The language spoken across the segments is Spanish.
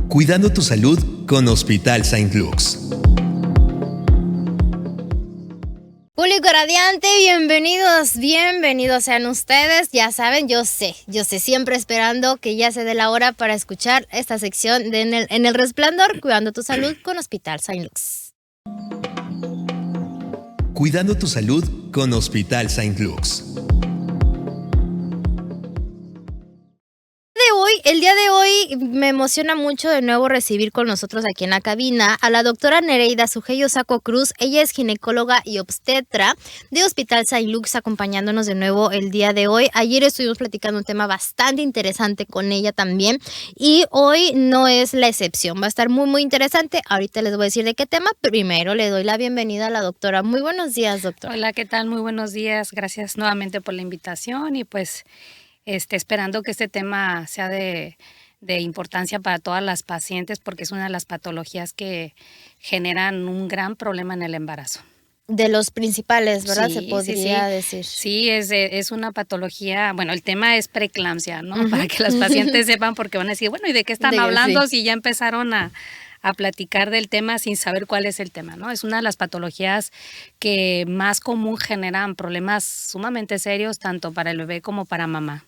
Cuidando tu salud con Hospital Saint Luke's. Público radiante, bienvenidos sean ustedes. Ya saben, yo sé, siempre esperando que ya se dé la hora para escuchar esta sección de En el Resplandor, Cuidando tu Salud con Hospital Saint Luke's. Cuidando tu salud con Hospital Saint Luke's. El día de hoy me emociona mucho de nuevo recibir con nosotros aquí en la cabina a la doctora Nereida Sujeyo Saco Cruz. Ella es ginecóloga y obstetra de Hospital Saint Luke's, acompañándonos de nuevo el día de hoy. Ayer estuvimos platicando un tema bastante interesante con ella también y hoy no es la excepción. Va a estar muy interesante. Ahorita les voy a decir de qué tema. Primero le doy la bienvenida a la doctora. Muy buenos días, doctora. Hola, ¿qué tal? Muy buenos días. Gracias nuevamente por la invitación y pues esperando que este tema sea de importancia para todas las pacientes porque es una de las patologías que generan un gran problema en el embarazo. De los principales, ¿verdad? Sí, Se podría sí. decir. Sí, es una patología, bueno, el tema es preeclampsia, ¿no? Para que las pacientes sepan porque van a decir, bueno, ¿y de qué están hablando si ya empezaron a platicar del tema sin saber cuál es el tema, ¿no? Es una de las patologías que más común generan problemas sumamente serios tanto para el bebé como para mamá.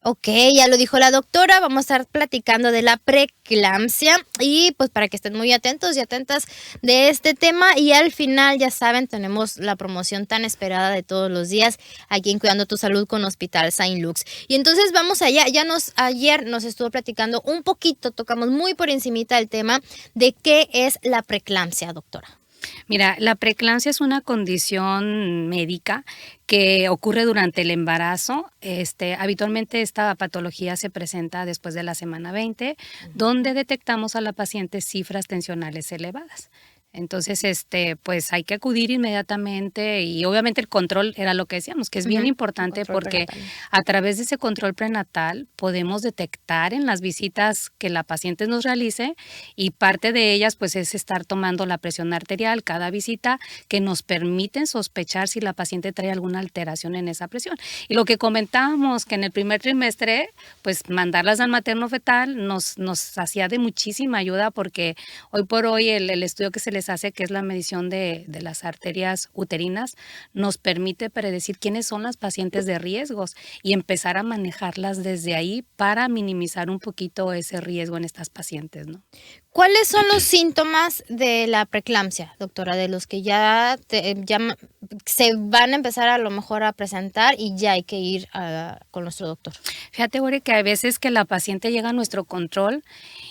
Ok, ya lo dijo la doctora, vamos a estar platicando de la preeclampsia y pues para que estén muy atentos y atentas de este tema y al final ya saben tenemos la promoción tan esperada de todos los días aquí en Cuidando tu Salud con Hospital Saint Luke's. Y entonces vamos allá, ayer nos estuvo platicando un poquito, tocamos muy por encimita el tema de qué es la preeclampsia, doctora. Mira, la preeclampsia es una condición médica que ocurre durante el embarazo. Habitualmente esta patología se presenta después de la semana 20, donde detectamos a la paciente cifras tensionales elevadas. Entonces, pues hay que acudir inmediatamente y obviamente el control era lo que decíamos, que es bien importante porque a través de ese control prenatal podemos detectar en las visitas que la paciente nos realice y parte de ellas pues es estar tomando la presión arterial cada visita que nos permiten sospechar si la paciente trae alguna alteración en esa presión. Y lo que comentábamos que en el primer trimestre pues mandarlas al materno fetal nos hacía de muchísima ayuda porque hoy por hoy el estudio que se les hace, que es la medición de las arterias uterinas, nos permite predecir quiénes son las pacientes de riesgos y empezar a manejarlas desde ahí para minimizar un poquito ese riesgo en estas pacientes, ¿no? ¿Cuáles son los síntomas de la preeclampsia, doctora? De los que ya se van a empezar a lo mejor a presentar y ya hay que ir con nuestro doctor. Fíjate, Uri, que hay veces que la paciente llega a nuestro control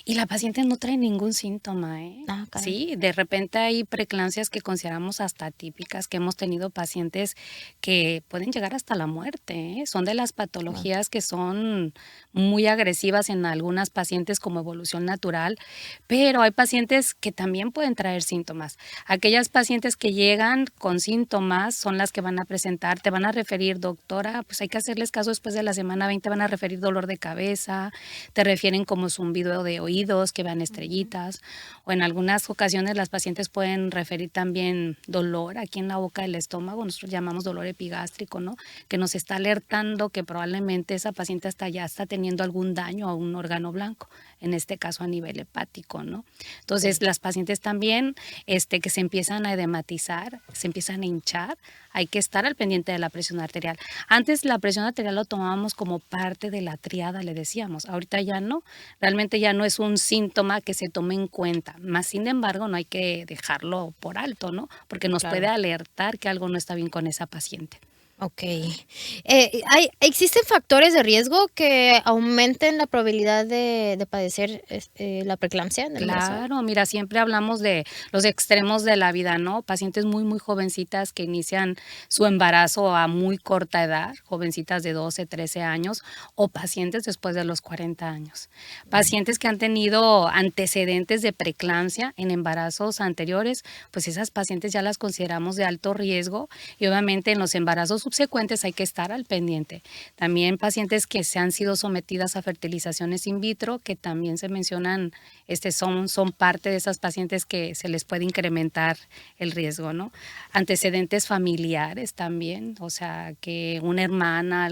y la paciente no trae ningún síntoma, ¿eh? Sí, de repente hay preeclampsias que consideramos hasta típicas, que hemos tenido pacientes que pueden llegar hasta la muerte, ¿eh? Son de las patologías que son muy agresivas en algunas pacientes como evolución natural, pero hay pacientes que también pueden traer síntomas. Aquellas pacientes que llegan con síntomas son las que van a presentar, te van a referir, doctora, pues hay que hacerles caso después de la semana 20, van a referir dolor de cabeza, te refieren como zumbido de oídos, que vean estrellitas, o en algunas ocasiones las pacientes pueden referir también dolor aquí en la boca del estómago, nosotros llamamos dolor epigástrico, ¿no? Que nos está alertando que probablemente esa paciente hasta ya está teniendo algún daño a un órgano blanco, en este caso a nivel hepático, ¿no? Entonces, las pacientes también que se empiezan a edematizar, se empiezan a hinchar, hay que estar al pendiente de la presión arterial. Antes la presión arterial lo tomábamos como parte de la triada, le decíamos, ahorita ya no, realmente ya no es un síntoma que se tome en cuenta, más sin embargo no hay que dejarlo por alto, ¿no? Porque nos puede alertar que algo no está bien con esa paciente. Ok. ¿Existen factores de riesgo que aumenten la probabilidad de padecer la preeclampsia? Claro, mira, siempre hablamos de los extremos de la vida, ¿no? Pacientes muy jovencitas que inician su embarazo a muy corta edad, jovencitas de 12, 13 años, o pacientes después de los 40 años. Pacientes que han tenido antecedentes de preeclampsia en embarazos anteriores, pues esas pacientes ya las consideramos de alto riesgo y obviamente en los embarazos subsecuentes hay que estar al pendiente. También pacientes que se han sido sometidas a fertilizaciones in vitro, que también se mencionan, son parte de esas pacientes que se les puede incrementar el riesgo, ¿no? Antecedentes familiares también, o sea, que una hermana,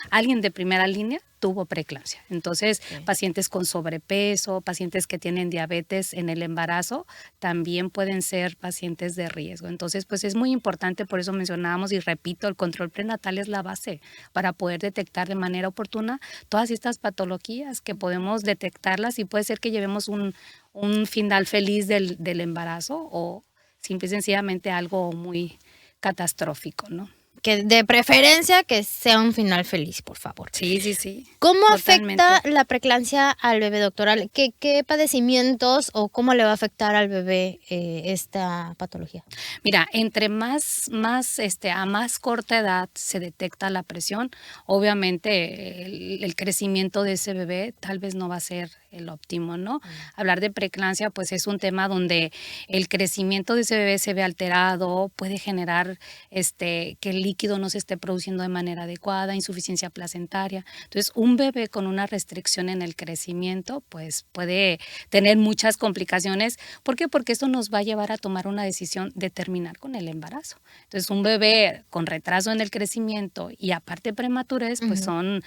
alguien de primera línea tuvo preeclampsia. Entonces, pacientes con sobrepeso, pacientes que tienen diabetes en el embarazo, también pueden ser pacientes de riesgo. Entonces, pues es muy importante, por eso mencionábamos y repito, el control prenatal es la base para poder detectar de manera oportuna todas estas patologías que podemos detectarlas y puede ser que llevemos un final feliz del embarazo o simple y sencillamente algo muy catastrófico, ¿no? Que de preferencia que sea un final feliz, por favor. Sí. ¿Cómo Totalmente. afecta la preeclampsia al bebé, doctora? ¿Qué padecimientos o cómo le va a afectar al bebé esta patología? Mira, entre a más corta edad se detecta la presión, obviamente el crecimiento de ese bebé tal vez no va a ser el óptimo, ¿no? Hablar de preeclampsia, pues es un tema donde el crecimiento de ese bebé se ve alterado, puede generar que el líquido no se esté produciendo de manera adecuada, insuficiencia placentaria. Entonces, un bebé con una restricción en el crecimiento, pues puede tener muchas complicaciones. ¿Por qué? Porque esto nos va a llevar a tomar una decisión de terminar con el embarazo. Entonces, un bebé con retraso en el crecimiento y aparte prematurez, pues son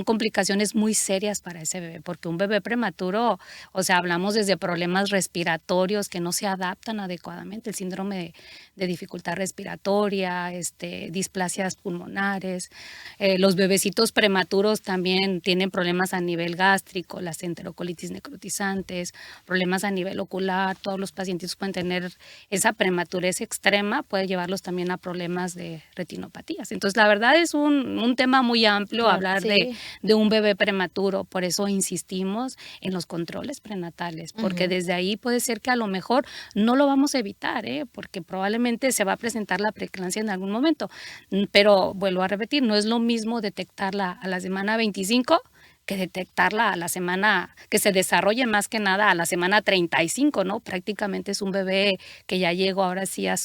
complicaciones muy serias para ese bebé, porque un bebé prematuro, o sea, hablamos desde problemas respiratorios que no se adaptan adecuadamente, el síndrome de dificultad respiratoria, displasias pulmonares. Los bebecitos prematuros también tienen problemas a nivel gástrico, las enterocolitis necrotizantes, problemas a nivel ocular. Todos los pacientes pueden tener esa prematurez extrema, puede llevarlos también a problemas de retinopatías. Entonces, la verdad es un tema muy amplio hablar de un bebé prematuro, por eso insistimos en los controles prenatales, porque desde ahí puede ser que a lo mejor no lo vamos a evitar, porque probablemente se va a presentar la preeclampsia en algún momento, pero vuelvo a repetir, no es lo mismo detectarla a la semana 25 que detectarla a la semana, que se desarrolle más que nada a la semana 35, ¿no? Prácticamente es un bebé que ya llegó ahora sí a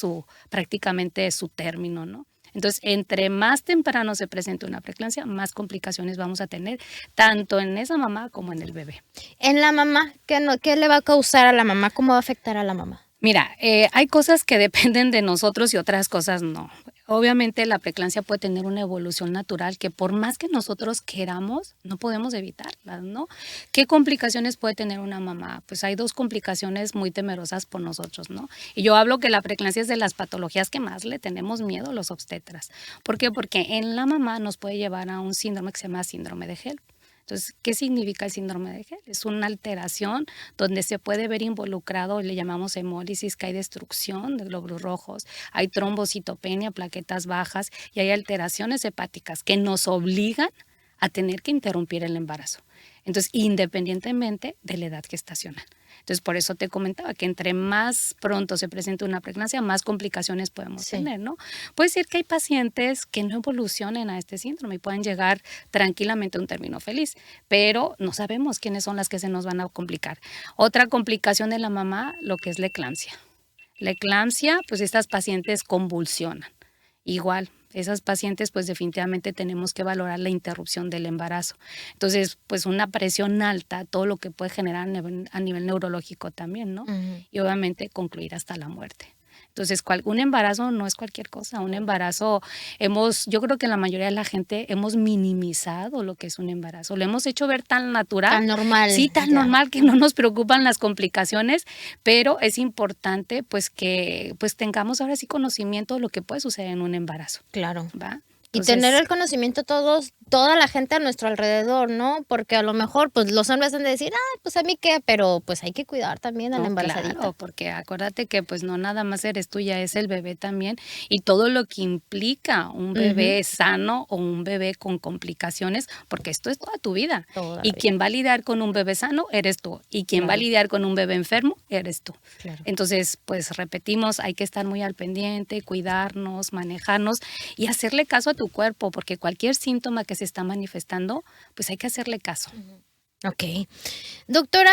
prácticamente su término, ¿no? Entonces, entre más temprano se presente una preeclampsia, más complicaciones vamos a tener, tanto en esa mamá como en el bebé. En la mamá, ¿qué le va a causar a la mamá? ¿Cómo va a afectar a la mamá? Mira, hay cosas que dependen de nosotros y otras cosas no. Obviamente la preeclampsia puede tener una evolución natural que por más que nosotros queramos, no podemos evitarla, ¿no? ¿Qué complicaciones puede tener una mamá? Pues hay 2 complicaciones muy temerosas por nosotros, ¿no? Y yo hablo que la preeclampsia es de las patologías que más le tenemos miedo a los obstetras. ¿Por qué? Porque en la mamá nos puede llevar a un síndrome que se llama síndrome de HELLP. Entonces, ¿qué significa el síndrome de HELLP? Es una alteración donde se puede ver involucrado, le llamamos hemólisis, que hay destrucción de glóbulos rojos, hay trombocitopenia, plaquetas bajas y hay alteraciones hepáticas que nos obligan a tener que interrumpir el embarazo. Entonces, independientemente de la edad gestacional. Entonces, por eso te comentaba que entre más pronto se presente una preeclampsia, más complicaciones podemos tener, ¿no? Puede ser que hay pacientes que no evolucionen a este síndrome y pueden llegar tranquilamente a un término feliz, pero no sabemos quiénes son las que se nos van a complicar. Otra complicación de la mamá, lo que es la eclampsia. La eclampsia, pues estas pacientes convulsionan. Igual, esas pacientes pues definitivamente tenemos que valorar la interrupción del embarazo. Entonces, pues una presión alta, todo lo que puede generar a nivel neurológico también, ¿no? Y obviamente concluir hasta la muerte. Entonces, un embarazo no es cualquier cosa. Un embarazo, yo creo que la mayoría de la gente hemos minimizado lo que es un embarazo. Lo hemos hecho ver tan natural. Tan normal. Sí, tan normal que no nos preocupan las complicaciones, pero es importante pues que tengamos ahora sí conocimiento de lo que puede suceder en un embarazo. Claro. ¿Va? Y tener el conocimiento toda la gente a nuestro alrededor, ¿no? Porque a lo mejor pues los hombres han de decir, pues a mí qué, pero pues hay que cuidar también a la embarazadita. Claro, porque acuérdate que pues no nada más eres tú, ya es el bebé también y todo lo que implica un bebé sano o un bebé con complicaciones, porque esto es toda tu vida. Y quien va a lidiar con un bebé sano eres tú y quien va a lidiar con un bebé enfermo eres tú. Claro. Entonces, pues repetimos, hay que estar muy al pendiente, cuidarnos, manejarnos y hacerle caso a tu cuerpo, porque cualquier síntoma que se está manifestando, pues hay que hacerle caso. Ok. Doctora,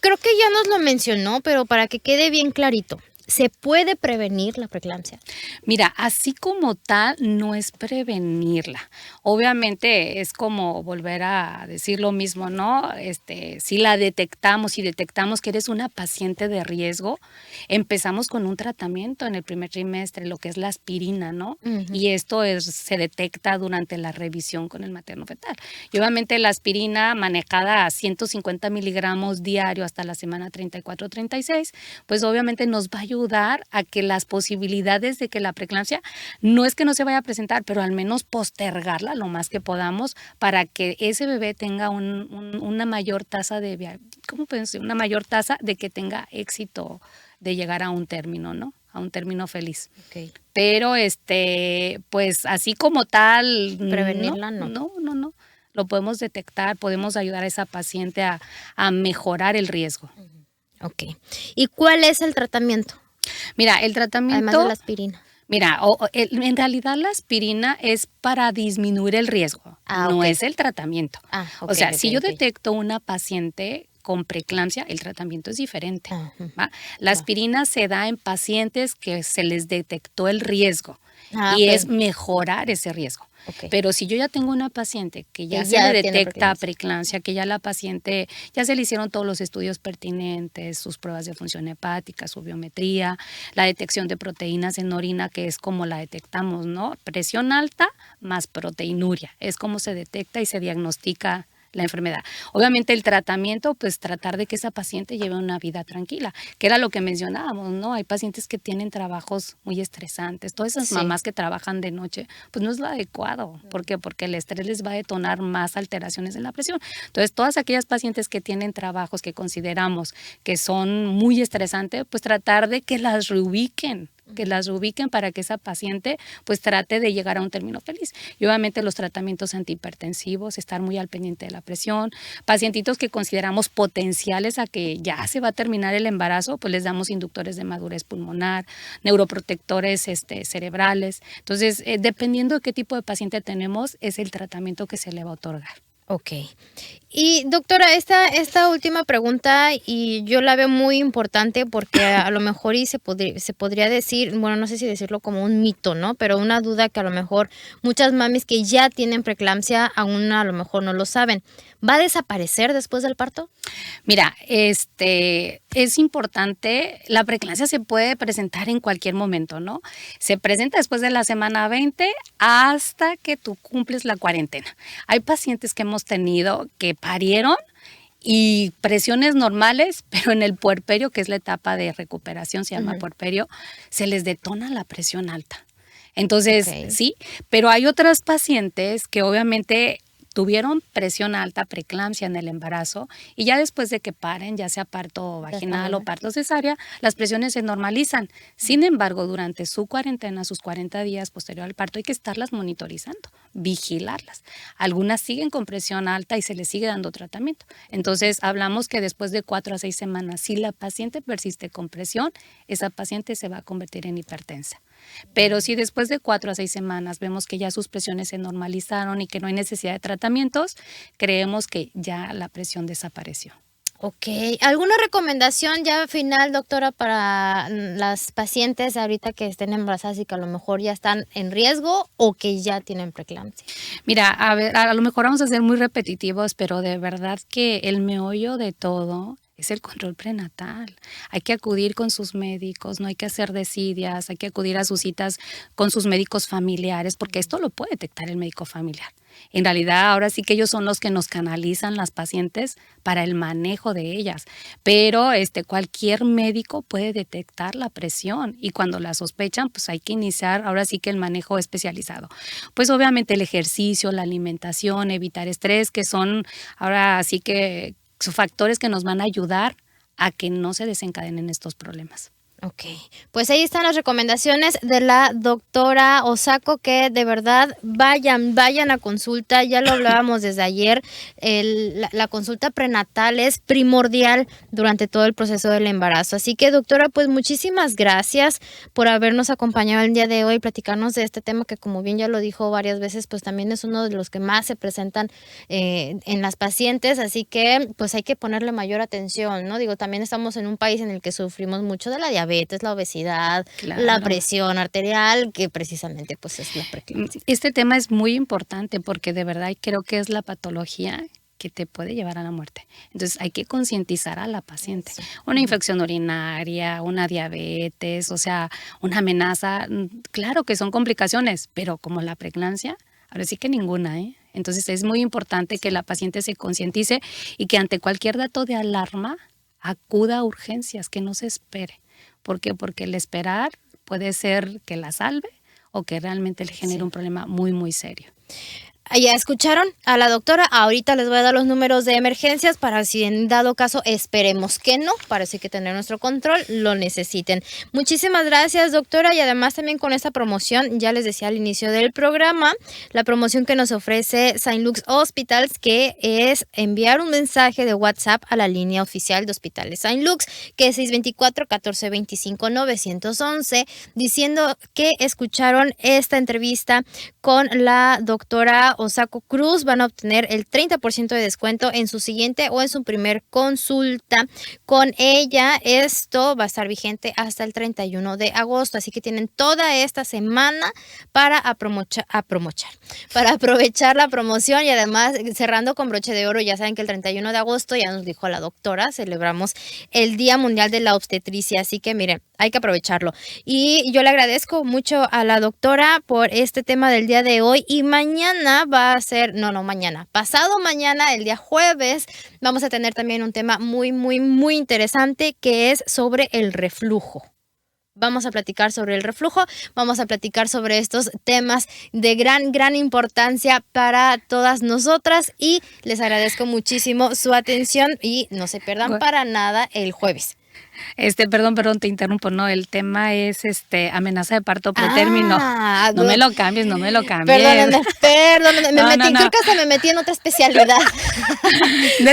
creo que ya nos lo mencionó, pero para que quede bien clarito, ¿Se puede prevenir la preeclampsia? Mira, así como tal, no es prevenirla. Obviamente es como volver a decir lo mismo, ¿no? Si la detectamos, si detectamos que eres una paciente de riesgo, empezamos con un tratamiento en el primer trimestre, lo que es la aspirina, ¿no? Y esto se detecta durante la revisión con el materno fetal. Y obviamente la aspirina manejada a 150 miligramos diario hasta la semana 34-36, pues obviamente nos va a ayudar a que las posibilidades de que la preeclampsia no es que no se vaya a presentar, pero al menos postergarla lo más que podamos para que ese bebé tenga una mayor tasa una mayor tasa de que tenga éxito de llegar a un término, ¿no? A un término feliz. Okay. Pero pues así como tal, prevenirla no. Lo podemos detectar, podemos ayudar a esa paciente a mejorar el riesgo. Ok. ¿Y cuál es el tratamiento? Mira, el tratamiento... Además de la aspirina. Mira, en realidad la aspirina es para disminuir el riesgo, no es el tratamiento. O sea, si yo detecto una paciente con preeclampsia, el tratamiento es diferente. ¿Va? La aspirina se da en pacientes que se les detectó el riesgo y es mejorar ese riesgo. Pero si yo ya tengo una paciente que ya se le detecta preeclampsia, que ya la paciente, ya se le hicieron todos los estudios pertinentes, sus pruebas de función hepática, su biometría, la detección de proteínas en orina, que es como la detectamos, ¿no? Presión alta más proteinuria, es como se detecta y se diagnostica la enfermedad. Obviamente el tratamiento, pues tratar de que esa paciente lleve una vida tranquila, que era lo que mencionábamos, ¿no? Hay pacientes que tienen trabajos muy estresantes, todas esas mamás que trabajan de noche, pues no es lo adecuado. ¿Por qué? Porque el estrés les va a detonar más alteraciones en la presión. Entonces, todas aquellas pacientes que tienen trabajos que consideramos que son muy estresantes, pues tratar de que las reubiquen para que esa paciente pues trate de llegar a un término feliz. Y obviamente los tratamientos antihipertensivos, estar muy al pendiente de la presión. Pacientitos que consideramos potenciales a que ya se va a terminar el embarazo, pues les damos inductores de madurez pulmonar, neuroprotectores cerebrales. Entonces, dependiendo de qué tipo de paciente tenemos, es el tratamiento que se le va a otorgar. Ok. Y doctora, esta última pregunta, y yo la veo muy importante porque a lo mejor se podría decir, bueno, no sé si decirlo como un mito, ¿no? Pero una duda que a lo mejor muchas mamis que ya tienen preeclampsia aún a lo mejor no lo saben. ¿Va a desaparecer después del parto? Mira, es importante, la preeclampsia se puede presentar en cualquier momento, ¿no? Se presenta después de la semana 20 hasta que tú cumples la cuarentena. Hay pacientes que hemos tenido que parieron y presiones normales, pero en el puerperio, que es la etapa de recuperación, se llama puerperio, se les detona la presión alta. Entonces, sí, pero hay otras pacientes que obviamente tuvieron presión alta, preeclampsia en el embarazo y ya después de que paren, ya sea parto vaginal o parto cesárea, las presiones se normalizan. Sin embargo, durante su cuarentena, sus 40 días posterior al parto, hay que estarlas monitorizando, vigilarlas. Algunas siguen con presión alta y se les sigue dando tratamiento. Entonces, hablamos que después de 4 a 6 semanas, si la paciente persiste con presión, esa paciente se va a convertir en hipertensa. Pero si después de 4 a 6 semanas vemos que ya sus presiones se normalizaron y que no hay necesidad de tratamientos, creemos que ya la presión desapareció. Ok. ¿Alguna recomendación ya final, doctora, para las pacientes ahorita que estén embarazadas y que a lo mejor ya están en riesgo o que ya tienen preeclampsia? Mira, a ver, a lo mejor vamos a ser muy repetitivos, pero de verdad que el meollo de todo es el control prenatal. Hay que acudir con sus médicos, no hay que hacer desidias, hay que acudir a sus citas con sus médicos familiares, porque esto lo puede detectar el médico familiar. En realidad, ahora sí que ellos son los que nos canalizan las pacientes para el manejo de ellas, pero cualquier médico puede detectar la presión y cuando la sospechan, pues hay que iniciar ahora sí que el manejo especializado. Pues obviamente el ejercicio, la alimentación, evitar estrés, que son ahora sí que son factores que nos van a ayudar a que no se desencadenen estos problemas. Ok, pues ahí están las recomendaciones de la doctora Osako, que de verdad vayan a consulta, ya lo hablábamos desde ayer, la consulta prenatal es primordial durante todo el proceso del embarazo, así que doctora, pues muchísimas gracias por habernos acompañado el día de hoy, platicarnos de este tema que como bien ya lo dijo varias veces, pues también es uno de los que más se presentan en las pacientes, así que pues hay que ponerle mayor atención, ¿no? Digo, también estamos en un país en el que sufrimos mucho de la diabetes, diabetes, la obesidad, la presión arterial, que precisamente pues es la preeclampsia. Este tema es muy importante porque de verdad creo que es la patología que te puede llevar a la muerte. Entonces hay que concientizar a la paciente. Sí. Una infección urinaria, una diabetes, o sea, una amenaza, claro que son complicaciones, pero como la preeclampsia, ahora sí que ninguna, ¿eh? Entonces es muy importante que la paciente se concientice y que ante cualquier dato de alarma acuda a urgencias, que no se espere. ¿Por qué? Porque el esperar puede ser que la salve o que realmente le genere un problema muy, muy serio. Ya escucharon a la doctora, ahorita les voy a dar los números de emergencias para si en dado caso, esperemos que no, parece que tener nuestro control, lo necesiten. Muchísimas gracias, doctora, y además también con esta promoción, ya les decía al inicio del programa, la promoción que nos ofrece Saint Luke's Hospitals, que es enviar un mensaje de WhatsApp a la línea oficial de Hospitales Saint Luke's, que es 624-1425-911, diciendo que escucharon esta entrevista con la doctora Osako Cruz. Van a obtener el 30% de descuento en su siguiente o en su primer consulta con ella. Esto va a estar vigente hasta el 31 de agosto, así que tienen toda esta semana para aprovechar la promoción y además cerrando con broche de oro. Ya saben que el 31 de agosto, ya nos dijo la doctora, celebramos el Día Mundial de la Obstetricia, así que miren, hay que aprovecharlo. Y yo le agradezco mucho a la doctora por este tema del día de hoy, y mañana va a ser, pasado mañana, el día jueves, vamos a tener también un tema muy, muy, muy interesante que es sobre el reflujo. Vamos a platicar sobre el reflujo, vamos a platicar sobre estos temas de gran, gran importancia para todas nosotras, y les agradezco muchísimo su atención y no se pierdan para nada el jueves. Perdón, te interrumpo, no, el tema es amenaza de parto pretérmino. No me lo cambies. Perdónenme, creo que hasta me metí en otra especialidad.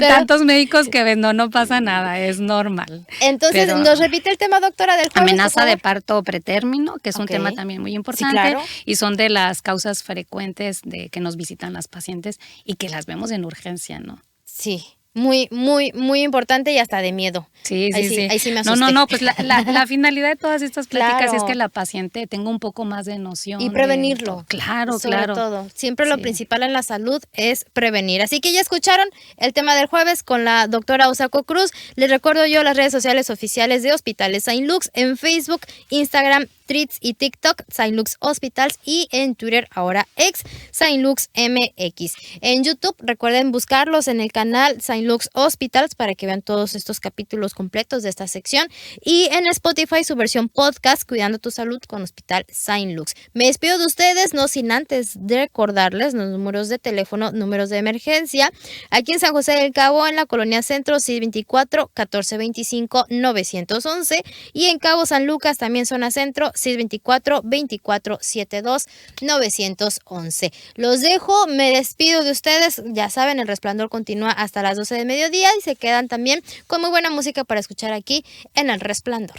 Tantos médicos que ven, no pasa nada, es normal. Entonces, ¿nos repite el tema, doctora, del jueves? Amenaza de parto pretérmino, que es un tema también muy importante, sí, claro, y son de las causas frecuentes de que nos visitan las pacientes y que las vemos en urgencia, ¿no? Sí. Muy, muy, muy importante y hasta de miedo. Sí. Ahí sí me asusté. No, pues la finalidad de todas estas pláticas es que la paciente tenga un poco más de noción. Y prevenirlo. Claro. Sobre todo. Siempre lo principal en la salud es prevenir. Así que ya escucharon el tema del jueves con la doctora Osako Cruz. Les recuerdo yo las redes sociales oficiales de Hospitales Saint Luke's en Facebook, Instagram, Threads y TikTok, Saint Luke's Hospitals, y en Twitter, ahora ex, Saint Luke's MX. En YouTube, recuerden buscarlos en el canal Saint Luke's Hospitals para que vean todos estos capítulos completos de esta sección, y en Spotify su versión podcast, Cuidando tu Salud con Hospital Saint Luke's. Me despido de ustedes, no sin antes de recordarles los números de teléfono, números de emergencia. Aquí en San José del Cabo, en la Colonia Centro, 624-1425-911, y en Cabo San Lucas, también zona centro, 624-2472-911. Los dejo, me despido de ustedes. Ya saben, El Resplandor continúa hasta las 12 de mediodía y se quedan también con muy buena música para escuchar aquí en El Resplandor.